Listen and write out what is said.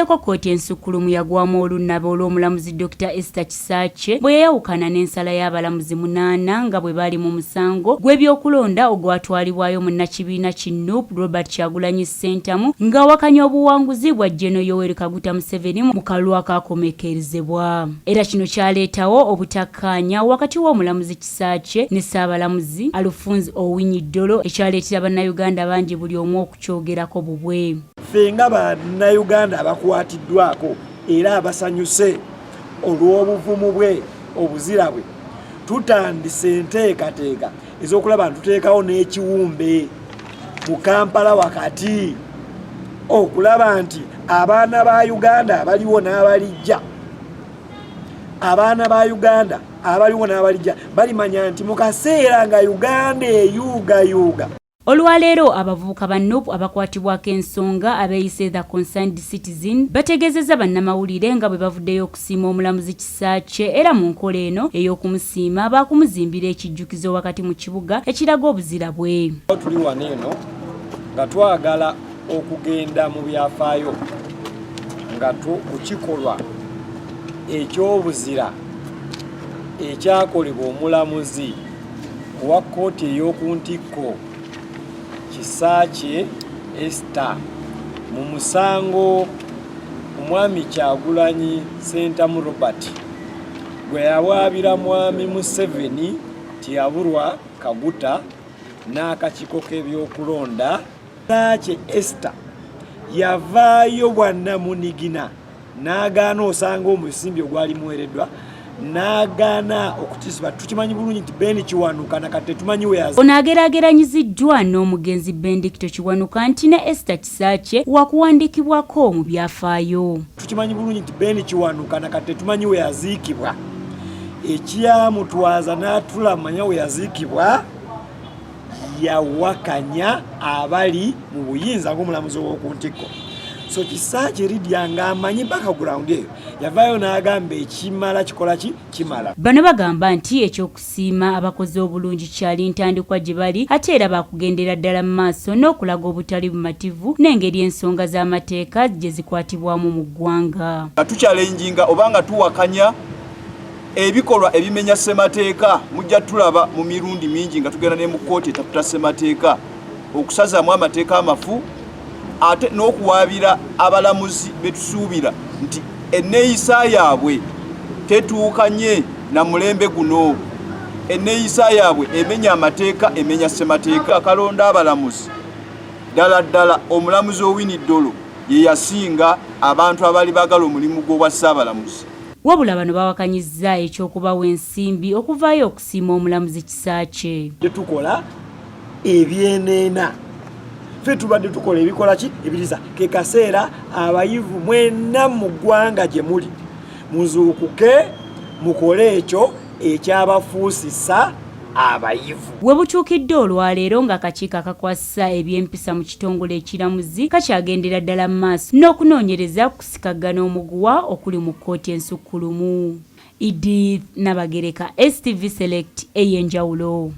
Awaddeko kkooti ensukkulumu yagwamu olunnaba olw'omulamuzi Dr. Esther Kisakye bwe yayawukana n'ensala y'abalamuzi 8 nga bwe bali mu musango gw'ebyokulonda ogwatwalibwayo munnakibiina ki NUP Robert Kyagulanyi Ssentamu ng'awakanya obuwanguzi bwa Gen. Yoweri Kaguta Museveni mu kalulu akaakomekkerezebwa. Era kino kyaleetawo obutakkaanya wakati w'omulamuzi Kisakye ne Ssaabalamuzi Alfonse Owiny Dollo ekyaleetera bannayuganda bangi buli omu okukyogerako bubwe. Ffe nga bannayuganda abakwatiddwako era abasanyuse olw'obuvumu bwe obuzira bwe tutandise enteekateeka ez'okulaba ntuteekawo n'ekiwumbe mu Kampala wakati okulaba nti abaana ba Uganda abaliwo n'abalijja balimanya nti mu kaseera nga Uganda eyuugayuuga. Olwaleero abavubuka ba NUP abakwatibwako ensonga abeeyise The Concerned Citizen bategeezezza bannamawulire nga bwe bavuddeyo okusiima omulamuzi Kisakye era mu nkola eno ey'okumusiima baakumuzimbira ekijjukizo wakati mu kibuga ekiraga obuzira bwe. Tuli wano eno nga twagala okugenda mu byafaayo nga ku kikolwa eky'obuzira ekyakolebwa omulamuzi wa kkooti ey'oku ntikko Kisakye Esther mu musango omwami Kyagulanyi Ssentamu Robert gwe yawaabira mwami Museveni tiyabulwa Kaguta n'akakiiko k'ebyokulonda. Kisakye Esther yavaayo bwannamunigina n'agaana osanga omusimbi ogwali muwereddwa n'agaana okutiisibwa. Tukimanyi bulungi nti Bendi Kiwanuka nakati tumanyi we yaza. Ono ageraageranyiziddwa n'omugenzi Bendikito Kiwanuka nti ne Esther Kisakye wakuwandiikibwako mu byafaayo. Tukimanyi bulungi nti Bendi Kiwanuka nakati tumanyi we yaziikibwa. Ekyamutwaza n'atulamanya we yaziikibwa yawakanya abali mu buyinza ng'omulamuzi w'oku ntikko. So Kisakye Lydia ng'amanyi background eyo yavaayo n'agamba ekimala kikola ki kimala. Bano bagamba nti ekyokusiima abakozi obulungi kyali ntandikwa gye bali ate era baakugendera ddala mu maaso n'okulaga obutali bumativu n'engeri ensonga z'amateeka gye zikwatibwamu mu ggwanga. Tukyalenjinga obanga tuwakanya ebikolwa ebimenya ssemateeka mujja tulaba mu mirundi mingi nga tugenda ne mu kkooti etaputa ssemateeka okusazaamu amateeka amafu ate n'okuwaabira abalamuzi betusuubira nti enneeyisa yaabwe tetuukanye na mulembe guno. Enneeyisa yaabwe emenya amateeka, emenya ssemateeka. Akalonda abalamuzi ddala omulamuzi Owiny Dollo ye yasinga abantu abali baagala omulimu gw'obwa Ssaabalamuzi. Wabula bano bawakanyizza ekyokubawa ensimbi okuvaayo okusiima omulamuzi Kisakye. Tetukola ebyeneena. Ffe tubadde tukola ebikola ki ebiriza ke kaseera abayivu mwenna mu ggwanga gye muli muzuukuke mukole ekyo ekyabafuusisa abayivu. We butuukidde olwaleero ng'akakiiko akakwasisa eby'empisa mu kitongole ekiramuzi kakyagendera ddala mu maaso n'okunoonyereza kusikagana omuguwa okuli mu kkooti ensukkulumu. Edith Nabagereka, STV Select ey'enjawulo.